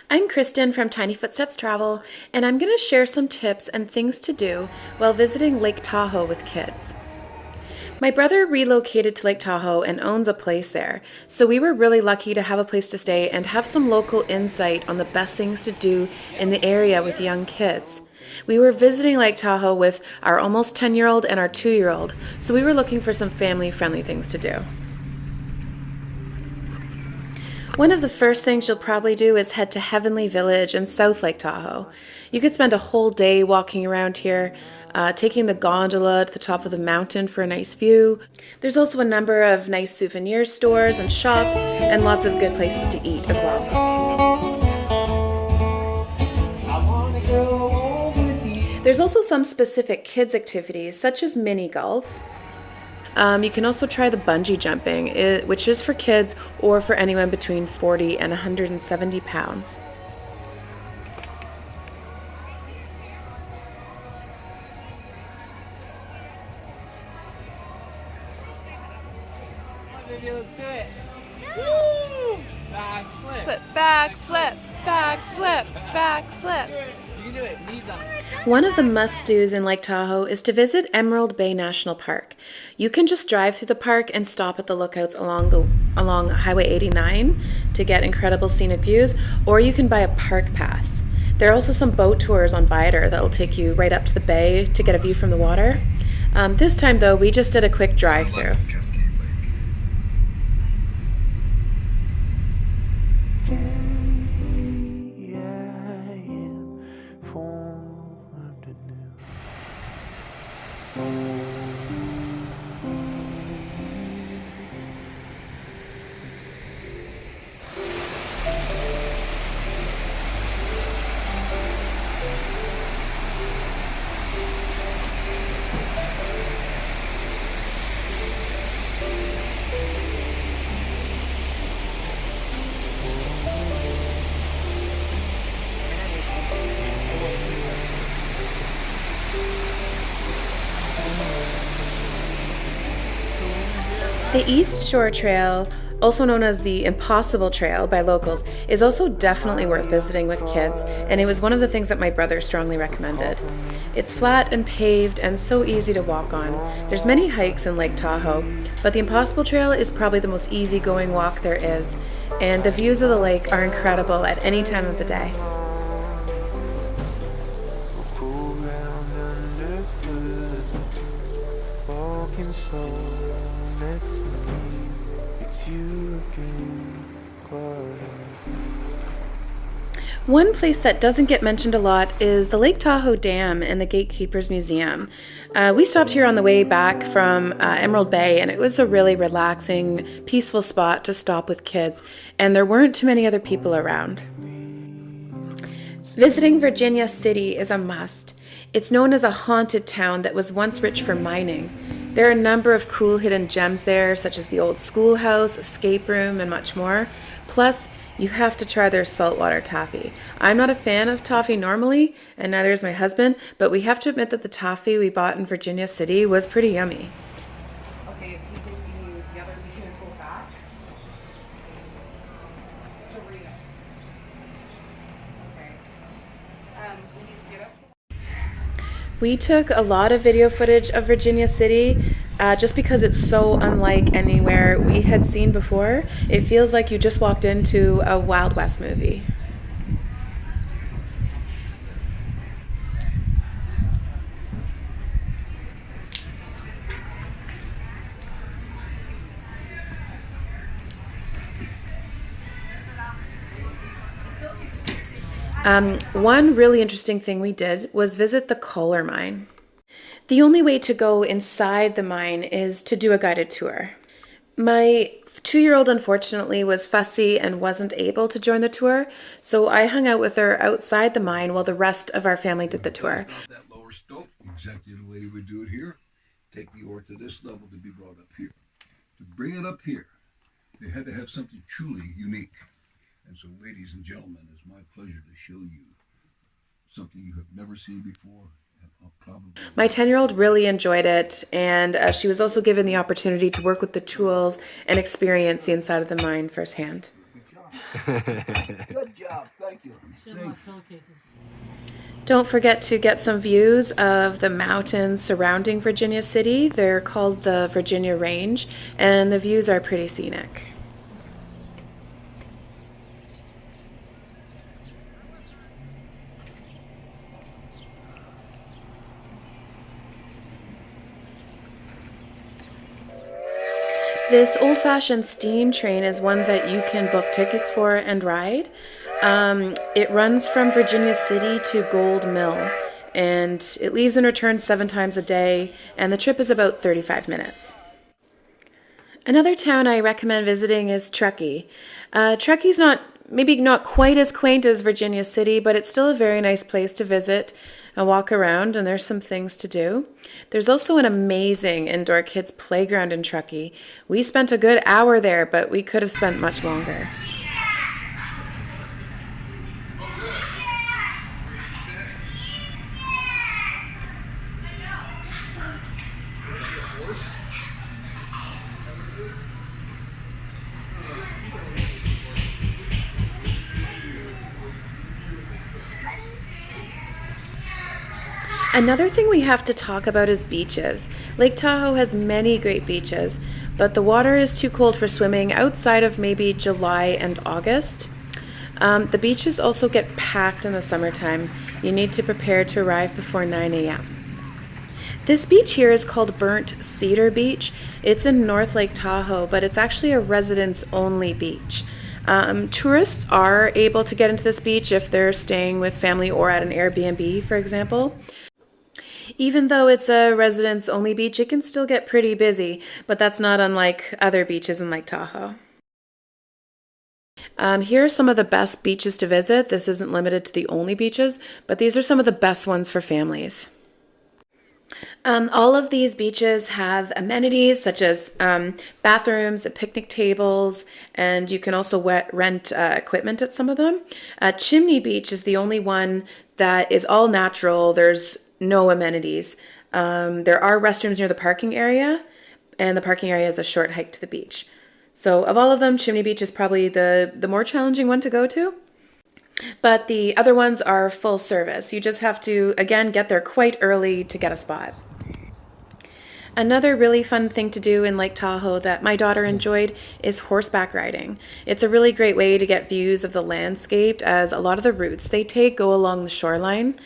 I'm Kristen from Tiny Footsteps Travel, and I'm going to share some tips and things to do while visiting Lake Tahoe with kids. My brother relocated to Lake Tahoe and owns a place there, so we were really lucky to have a place to stay and have some local insight on the best things to do in the area with young kids. We were visiting Lake Tahoe with our almost 10-year-old and our 2-year-old, so we were looking for some family-friendly things to do. One of the first things you'll probably do is head to Heavenly Village in South Lake Tahoe. You could spend a whole day walking around here, taking the gondola to the top of the mountain for a nice view. There's also a number of nice souvenir stores and shops, and lots of good places to eat as well. There's also some specific kids' activities, such as mini golf. You can also try the bungee jumping, which is for kids or for anyone between 40 and 170 pounds. Baby, let's do it. Woo! Back flip. Back flip, back flip, back flip. You can do it. Knees up. One of the must-dos in Lake Tahoe is to visit Emerald Bay National Park. You can just drive through the park and stop at the lookouts along Highway 89 to get incredible scenic views, or you can buy a park pass. There are also some boat tours on Viator that will take you right up to the bay to get a view from the water. This time, though, we just did a quick drive-through. The East Shore Trail, also known as the Impossible Trail by locals, is also definitely worth visiting with kids, and it was one of the things that my brother strongly recommended. It's flat and paved and so easy to walk on. There's many hikes in Lake Tahoe, but the Impossible Trail is probably the most easygoing walk there is, and the views of the lake are incredible at any time of the day. One place that doesn't get mentioned a lot is the Lake Tahoe Dam and the Gatekeepers Museum. We stopped here on the way back from Emerald Bay, and it was a really relaxing, peaceful spot to stop with kids, and there weren't too many other people around. Visiting Virginia City is a must. It's known as a haunted town that was once rich for mining. There are a number of cool hidden gems there, such as the old schoolhouse, escape room, and much more. Plus, you have to try their saltwater toffee. I'm not a fan of toffee normally, and neither is my husband, but we have to admit that the toffee we bought in Virginia City was pretty yummy. Okay, is he taking you the other way to go back? To Rita. Okay. Will you get up? We took a lot of video footage of Virginia City just because it's so unlike anywhere we had seen before. It feels like you just walked into a Wild West movie. One really interesting thing we did was visit the coal mine. The only way to go inside the mine is to do a guided tour. My 2-year-old unfortunately was fussy and wasn't able to join the tour, so I hung out with her outside the mine while the rest of our family did the tour. That lower stope, exactly the way we would do it here. Take the ore to this level to be brought up here. To bring it up here, they had to have something truly unique. And so, ladies and gentlemen, it's my pleasure to show you something you have never seen before. My 10-year-old really enjoyed it, and she was also given the opportunity to work with the tools and experience the inside of the mine firsthand. Good job. Thank you. She has a lot of pillowcases. Don't forget to get some views of the mountains surrounding Virginia City. They're called the Virginia Range, and the views are pretty scenic. This old-fashioned steam train is one that you can book tickets for and ride. It runs from Virginia City to Gold Mill, and it leaves and returns 7 times a day, and the trip is about 35 minutes. Another town I recommend visiting is Truckee. Truckee's maybe not quite as quaint as Virginia City, but it's still a very nice place to visit and walk around, and there's some things to do. There's also an amazing indoor kids playground in Truckee. We spent a good hour there, but we could have spent much longer. Another thing we have to talk about is beaches. Lake Tahoe has many great beaches, but the water is too cold for swimming outside of maybe July and August. The beaches also get packed in the summertime. You need to prepare to arrive before 9 a.m. This beach here is called Burnt Cedar Beach. It's in North Lake Tahoe, but it's actually a residents-only beach. Tourists are able to get into this beach if they're staying with family or at an Airbnb, for example. Even though it's a residents-only beach, it can still get pretty busy, but that's not unlike other beaches in Lake Tahoe. Here are some of the best beaches to visit. This isn't limited to the only beaches, but these are some of the best ones for families. All of these beaches have amenities such as bathrooms, picnic tables, and you can also rent equipment at some of them. Chimney Beach is the only one that is all natural. There's no amenities. There are restrooms near the parking area, and the parking area is a short hike to the beach. So of all of them, Chimney Beach is probably the more challenging one to go to. But the other ones are full service. You just have to, again, get there quite early to get a spot. Another really fun thing to do in Lake Tahoe that my daughter enjoyed is horseback riding. It's a really great way to get views of the landscape, as a lot of the routes they take go along the shoreline.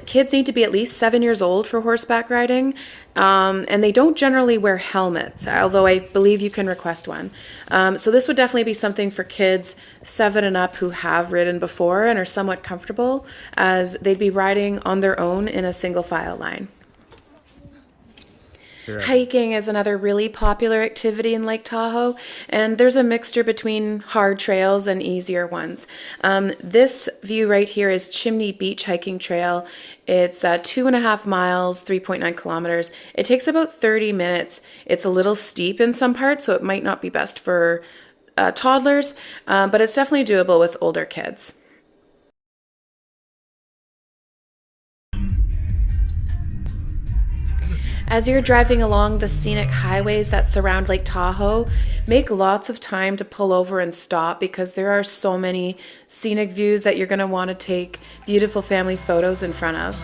Kids need to be at least 7 years old for horseback riding, and they don't generally wear helmets, although I believe you can request one. So this would definitely be something for kids 7 and up who have ridden before and are somewhat comfortable, as they'd be riding on their own in a single file line. Hiking is another really popular activity in Lake Tahoe, and there's a mixture between hard trails and easier ones. This view right here is Chimney Beach Hiking Trail. It's 2.5 miles, 3.9 kilometers. It takes about 30 minutes. It's a little steep in some parts, so it might not be best for toddlers, but it's definitely doable with older kids. As you're driving along the scenic highways that surround Lake Tahoe, make lots of time to pull over and stop, because there are so many scenic views that you're going to want to take beautiful family photos in front of.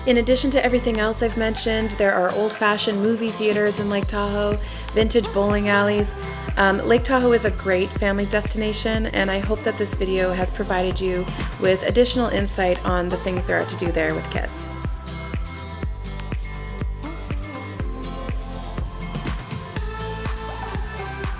In addition to everything else I've mentioned, there are old-fashioned movie theaters in Lake Tahoe, vintage bowling alleys. Lake Tahoe is a great family destination, and I hope that this video has provided you with additional insight on the things there are to do there with kids.